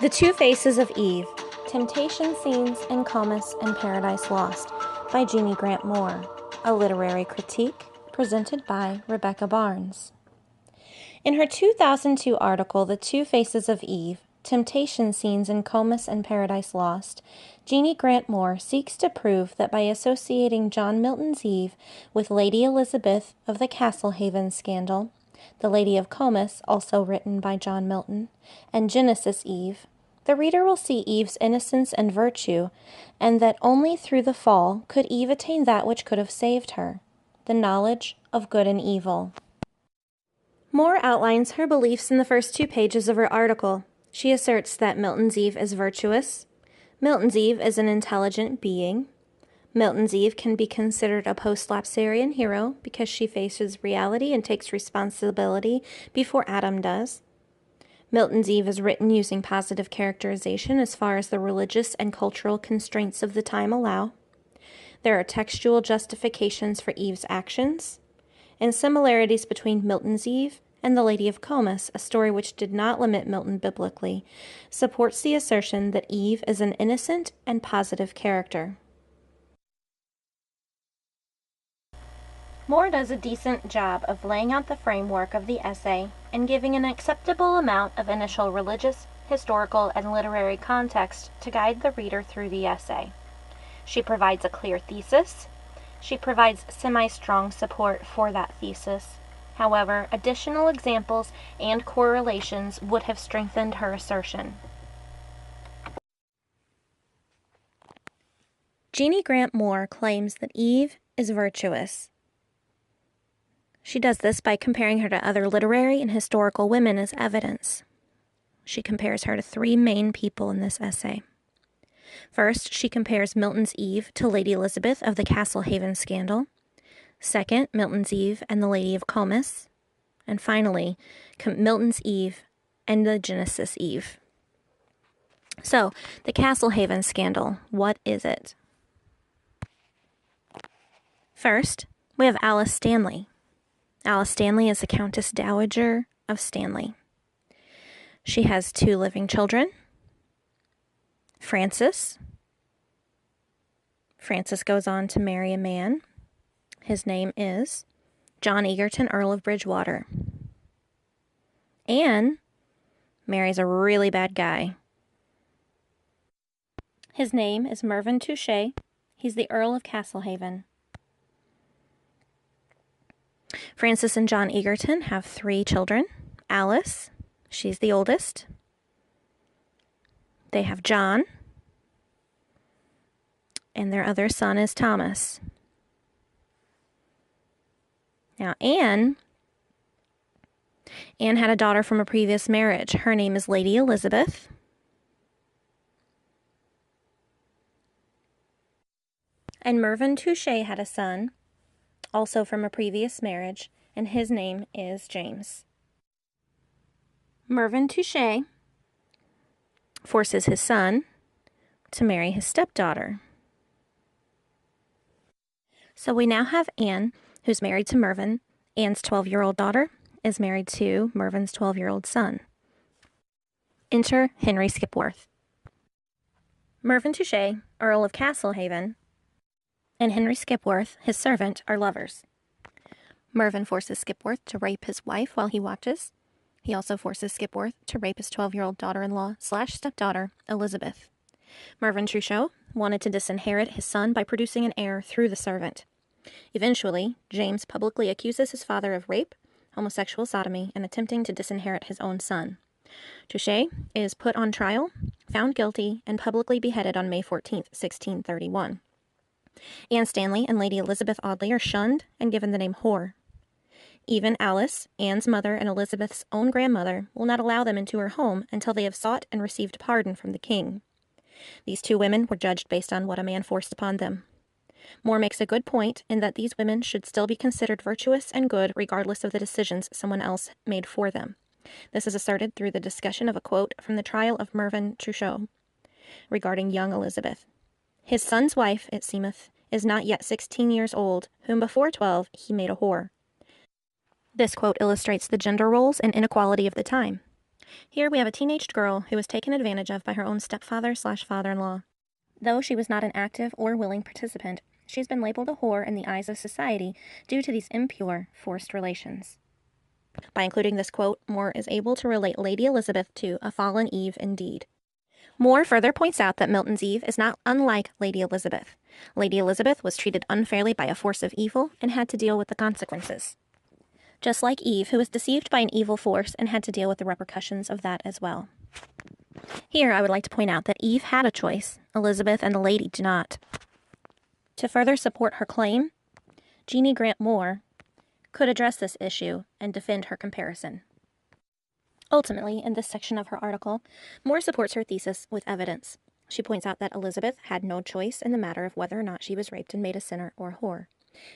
The Two Faces of Eve, Temptation Scenes in Comus and Paradise Lost by Jeannie Grant Moore, a literary critique presented by Rebecca Barnes. In her 2002 article, The Two Faces of Eve, Temptation Scenes in Comus and Paradise Lost, Jeannie Grant Moore seeks to prove that by associating John Milton's Eve with Lady Elizabeth of the Castlehaven scandal, The Lady of Comus, also written by John Milton, and Genesis Eve, the reader will see Eve's innocence and virtue, and that only through the fall could Eve attain that which could have saved her, the knowledge of good and evil. Moore outlines her beliefs in the first 2 pages of her article. She asserts that Milton's Eve is virtuous. Milton's Eve is an intelligent being. Milton's Eve can be considered a post-lapsarian hero because she faces reality and takes responsibility before Adam does. Milton's Eve is written using positive characterization as far as the religious and cultural constraints of the time allow. There are textual justifications for Eve's actions, and similarities between Milton's Eve and The Lady of Comus, a story which did not limit Milton biblically, supports the assertion that Eve is an innocent and positive character. Moore does a decent job of laying out the framework of the essay and giving an acceptable amount of initial religious, historical, and literary context to guide the reader through the essay. She provides a clear thesis. She provides semi-strong support for that thesis. However, additional examples and correlations would have strengthened her assertion. Jeannie Grant Moore claims that Eve is virtuous. She does this by comparing her to other literary and historical women as evidence. She compares her to 3 main people in this essay. First, she compares Milton's Eve to Lady Elizabeth of the Castlehaven scandal. Second, Milton's Eve and the Lady of Comus. And finally, Milton's Eve and the Genesis Eve. So, the Castlehaven scandal, what is it? First, we have Alice Stanley. Alice Stanley is the Countess Dowager of Stanley. She has 2 living children. Francis. Francis goes on to marry a man. His name is John Egerton, Earl of Bridgewater. Anne marries a really bad guy. His name is Mervyn Touchet. He's the Earl of Castlehaven. Francis and John Egerton have 3 children. Alice, she's the oldest. They have John, and their other son is Thomas. Now, Anne had a daughter from a previous marriage. Her name is Lady Elizabeth. And Mervyn Touchet had a son, also from a previous marriage, and his name is James. Mervyn Touchet forces his son to marry his stepdaughter. So we now have Anne, who's married to Mervyn. Anne's 12-year-old daughter is married to Mervyn's 12-year-old son. Enter Henry Skipworth. Mervyn Touchet, Earl of Castlehaven, and Henry Skipworth, his servant, are lovers. Mervyn forces Skipworth to rape his wife while he watches. He also forces Skipworth to rape his 12-year-old daughter-in-law / stepdaughter, Elizabeth. Mervyn Touchet wanted to disinherit his son by producing an heir through the servant. Eventually, James publicly accuses his father of rape, homosexual sodomy, and attempting to disinherit his own son. Touchet is put on trial, found guilty, and publicly beheaded on May 14, 1631. Anne Stanley and Lady Elizabeth Audley are shunned and given the name whore. Even Alice, Anne's mother and Elizabeth's own grandmother, will not allow them into her home until they have sought and received pardon from the king. These 2 women were judged based on what a man forced upon them. Moore makes a good point in that these women should still be considered virtuous and good regardless of the decisions someone else made for them. This is asserted through the discussion of a quote from the trial of Mervyn Touchet regarding young Elizabeth. His son's wife, it seemeth, is not yet 16 years old, whom before 12 he made a whore. This quote illustrates the gender roles and inequality of the time. Here we have a teenaged girl who was taken advantage of by her own stepfather/father-in-law. Though she was not an active or willing participant, she's been labeled a whore in the eyes of society due to these impure, forced relations. By including this quote, Moore is able to relate Lady Elizabeth to a fallen Eve indeed. Moore further points out that Milton's Eve is not unlike Lady Elizabeth. Lady Elizabeth was treated unfairly by a force of evil and had to deal with the consequences. Just like Eve, who was deceived by an evil force and had to deal with the repercussions of that as well. Here, I would like to point out that Eve had a choice. Elizabeth and the lady do not. To further support her claim, Jeannie Grant Moore could address this issue and defend her comparison. Ultimately, in this section of her article, Moore supports her thesis with evidence. She points out that Elizabeth had no choice in the matter of whether or not she was raped and made a sinner or whore.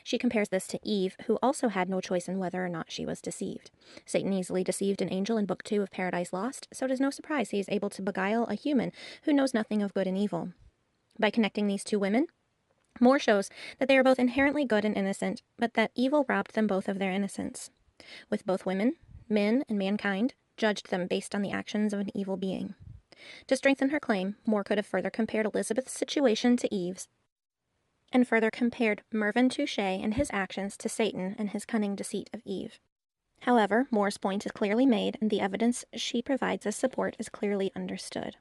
She compares this to Eve, who also had no choice in whether or not she was deceived. Satan easily deceived an angel in Book 2 of Paradise Lost, so it is no surprise he is able to beguile a human who knows nothing of good and evil. By connecting these two women, Moore shows that they are both inherently good and innocent, but that evil robbed them both of their innocence. With both women, men and mankind judged them based on the actions of an evil being. To strengthen her claim, Moore could have further compared Elizabeth's situation to Eve's, and further compared Mervyn Touche and his actions to Satan and his cunning deceit of Eve. However, Moore's point is clearly made, and the evidence she provides as support is clearly understood.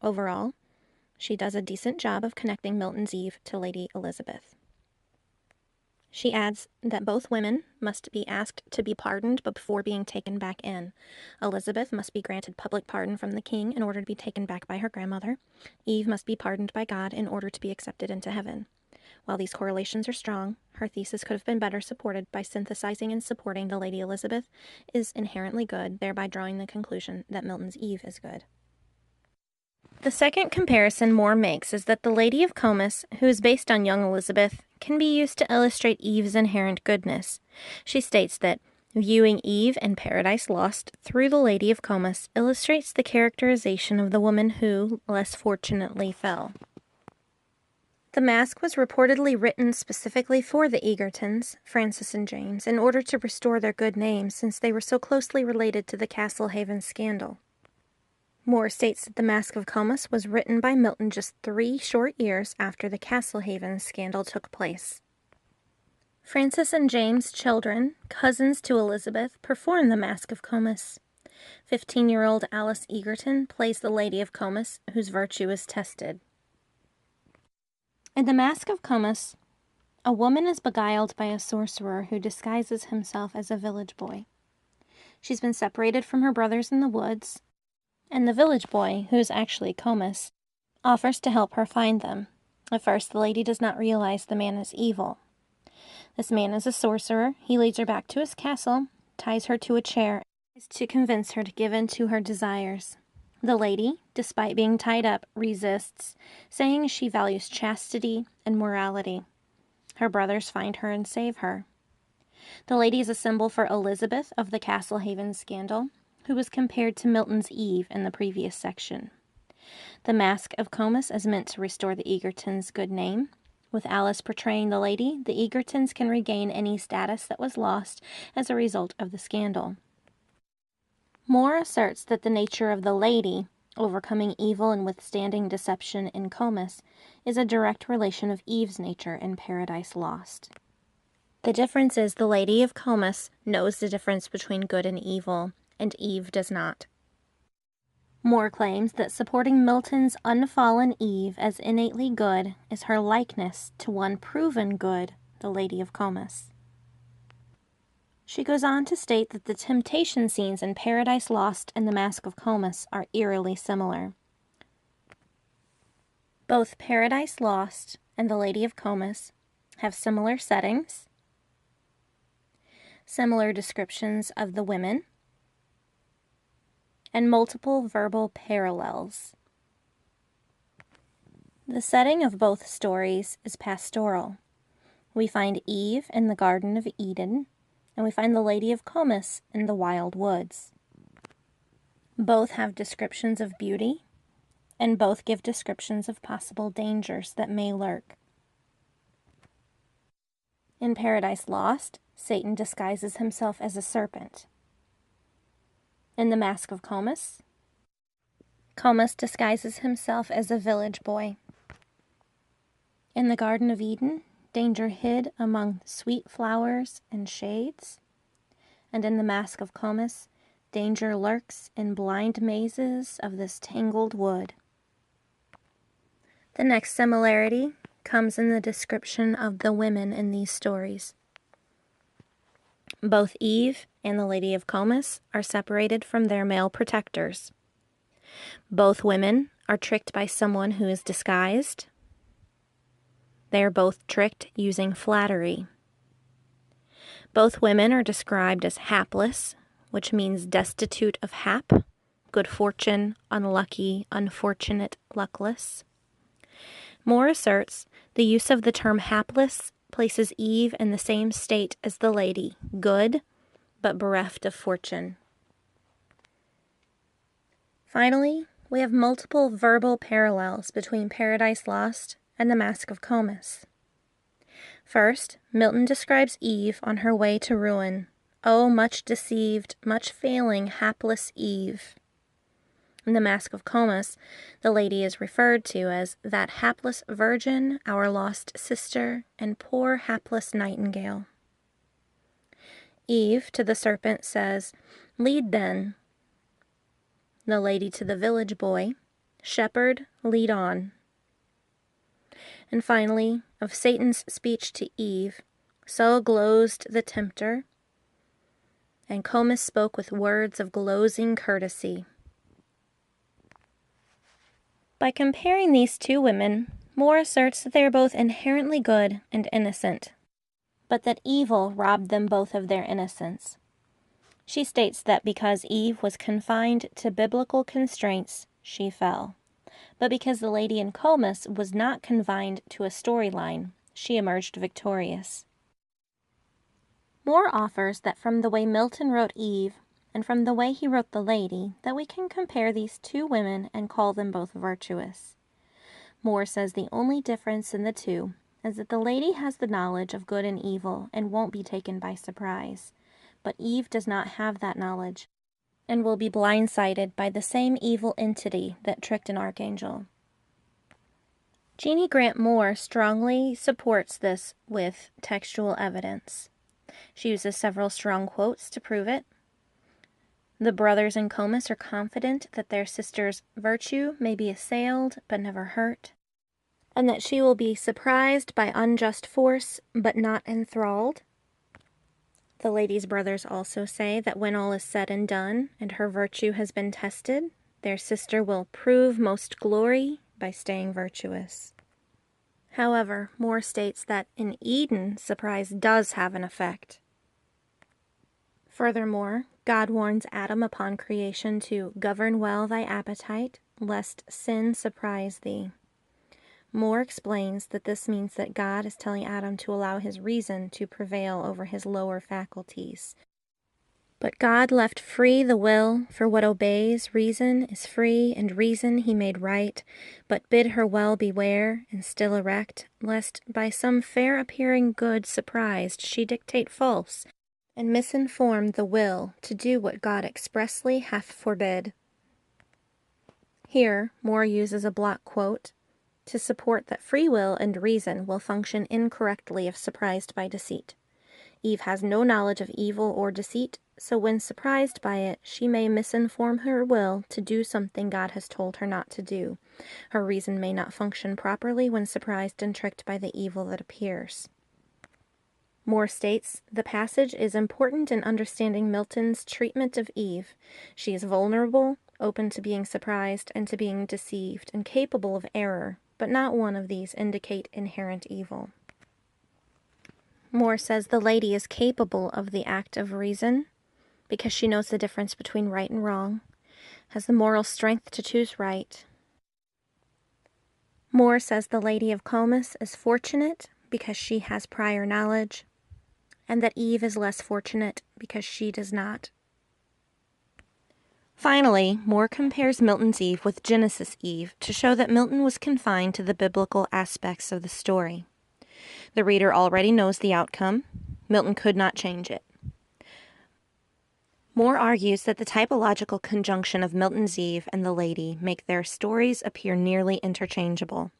Overall, she does a decent job of connecting Milton's Eve to Lady Elizabeth. She adds that both women must be asked to be pardoned before being taken back in. Elizabeth must be granted public pardon from the king in order to be taken back by her grandmother. Eve must be pardoned by God in order to be accepted into heaven. While these correlations are strong, her thesis could have been better supported by synthesizing and supporting the Lady Elizabeth is inherently good, thereby drawing the conclusion that Milton's Eve is good. The second comparison Moore makes is that the Lady of Comus, who is based on young Elizabeth, can be used to illustrate Eve's inherent goodness. She states that viewing Eve and Paradise Lost through the Lady of Comus illustrates the characterization of the woman who, less fortunately, fell. The masque was reportedly written specifically for the Egertons, Francis and James, in order to restore their good name since they were so closely related to the Castlehaven scandal. Moore states that the Masque of Comus was written by Milton just 3 short years after the Castlehaven scandal took place. Francis and James' children, cousins to Elizabeth, perform the Masque of Comus. 15-year-old Alice Egerton plays the Lady of Comus, whose virtue is tested. In the Masque of Comus, a woman is beguiled by a sorcerer who disguises himself as a village boy. She's been separated from her brothers in the woods, and the village boy, who is actually Comus, offers to help her find them. At first, the lady does not realize the man is evil. This man is a sorcerer. He leads her back to his castle, ties her to a chair, and tries to convince her to give in to her desires. The lady, despite being tied up, resists, saying she values chastity and morality. Her brothers find her and save her. The lady is a symbol for Elizabeth of the Castlehaven scandal, who was compared to Milton's Eve in the previous section. The Masque of Comus is meant to restore the Egertons' good name. With Alice portraying the lady, the Egertons can regain any status that was lost as a result of the scandal. Moore asserts that the nature of the lady, overcoming evil and withstanding deception in Comus, is a direct relation of Eve's nature in Paradise Lost. The difference is the Lady of Comus knows the difference between good and evil, and Eve does not. Moore claims that supporting Milton's unfallen Eve as innately good is her likeness to one proven good, the Lady of Comus. She goes on to state that the temptation scenes in Paradise Lost and the Masque of Comus are eerily similar. Both Paradise Lost and the Lady of Comus have similar settings, similar descriptions of the women, and multiple verbal parallels. The setting of both stories is pastoral. We find Eve in the Garden of Eden, and we find the Lady of Comus in the wild woods. Both have descriptions of beauty, and both give descriptions of possible dangers that may lurk. In Paradise Lost, Satan disguises himself as a serpent. In The Mask of Comus, Comus disguises himself as a village boy. In the Garden of Eden, danger hid among sweet flowers and shades. And in The Mask of Comus, danger lurks in blind mazes of this tangled wood. The next similarity comes in the description of the women in these stories. Both Eve and the Lady of Comus are separated from their male protectors. Both women are tricked by someone who is disguised. They are both tricked using flattery. Both women are described as hapless, which means destitute of hap, good fortune, unlucky, unfortunate, luckless. More asserts the use of the term hapless places Eve in the same state as the lady, good, but bereft of fortune. Finally, we have multiple verbal parallels between Paradise Lost and The Mask of Comus. First, Milton describes Eve on her way to ruin. Oh, much deceived, much failing, hapless Eve. In The Mask of Comus, the lady is referred to as that hapless virgin, our lost sister, and poor hapless nightingale. Eve to the serpent says, "Lead then." The lady to the village boy, "Shepherd, lead on." And finally, of Satan's speech to Eve, "So glozed the tempter," and Comus spoke with words of glozing courtesy. By comparing these two women, Moore asserts that they are both inherently good and innocent, but that evil robbed them both of their innocence. She states that because Eve was confined to biblical constraints, she fell. But because the lady in Comus was not confined to a storyline, she emerged victorious. Moore offers that from the way Milton wrote Eve and from the way he wrote the lady, that we can compare these two women and call them both virtuous. Moore says the only difference in the two is that the lady has the knowledge of good and evil and won't be taken by surprise, but Eve does not have that knowledge and will be blindsided by the same evil entity that tricked an archangel. Jeannie Grant Moore strongly supports this with textual evidence. She uses several strong quotes to prove it. The brothers in Comus are confident that their sister's virtue may be assailed but never hurt, and that she will be surprised by unjust force but not enthralled. The lady's brothers also say that when all is said and done and her virtue has been tested, their sister will prove most glory by staying virtuous. However, Moore states that in Eden, surprise does have an effect. Furthermore, God warns Adam upon creation to govern well thy appetite, lest sin surprise thee. Moore explains that this means that God is telling Adam to allow his reason to prevail over his lower faculties. But God left free the will, for what obeys reason is free, and reason he made right, but bid her well beware, and still erect, lest by some fair appearing good surprised she dictate false, and misinform the will to do what God expressly hath forbid. Here, Moore uses a block quote to support that free will and reason will function incorrectly if surprised by deceit. Eve has no knowledge of evil or deceit, so when surprised by it, she may misinform her will to do something God has told her not to do. Her reason may not function properly when surprised and tricked by the evil that appears. Moore states, the passage is important in understanding Milton's treatment of Eve. She is vulnerable, open to being surprised and to being deceived, and capable of error, but not one of these indicate inherent evil. Moore says the lady is capable of the act of reason because she knows the difference between right and wrong, has the moral strength to choose right. Moore says the Lady of Comus is fortunate because she has prior knowledge, and that Eve is less fortunate because she does not. Finally, Moore compares Milton's Eve with Genesis' Eve to show that Milton was confined to the biblical aspects of the story. The reader already knows the outcome. Milton could not change it. Moore argues that the typological conjunction of Milton's Eve and the lady make their stories appear nearly interchangeable.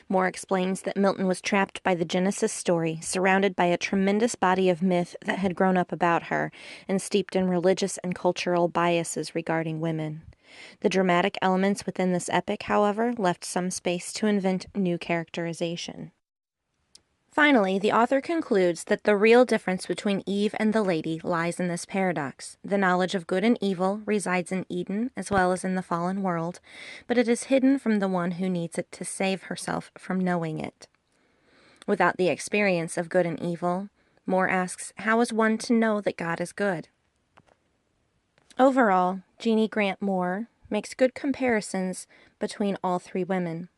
Moore explains that Milton was trapped by the Genesis story, surrounded by a tremendous body of myth that had grown up about her, and steeped in religious and cultural biases regarding women. The dramatic elements within this epic, however, left some space to invent new characterization. Finally, the author concludes that the real difference between Eve and the lady lies in this paradox. The knowledge of good and evil resides in Eden as well as in the fallen world, but it is hidden from the one who needs it to save herself from knowing it. Without the experience of good and evil, Moore asks, how is one to know that God is good? Overall, Jeannie Grant Moore makes good comparisons between all three women.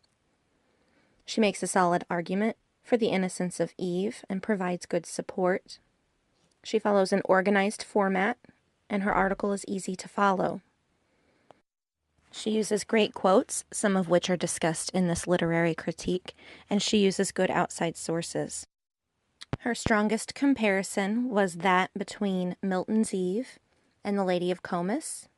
She makes a solid argument for the innocence of Eve and provides good support. She follows an organized format, and her article is easy to follow. She uses great quotes, some of which are discussed in this literary critique, and she uses good outside sources. Her strongest comparison was that between Milton's Eve and the Lady of Comus.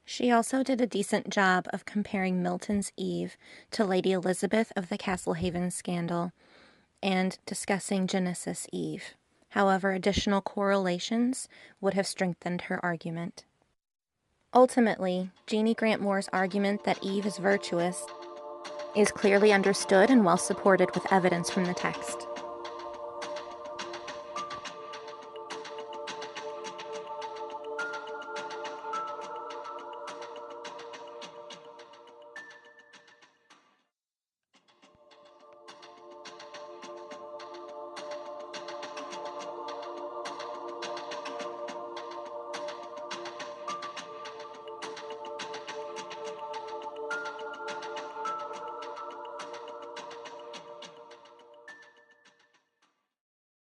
She also did a decent job of comparing Milton's Eve to Lady Elizabeth of the Castlehaven scandal and discussing Genesis Eve. However, additional correlations would have strengthened her argument. Ultimately, Jeannie Grant Moore's argument that Eve is virtuous is clearly understood and well supported with evidence from the text.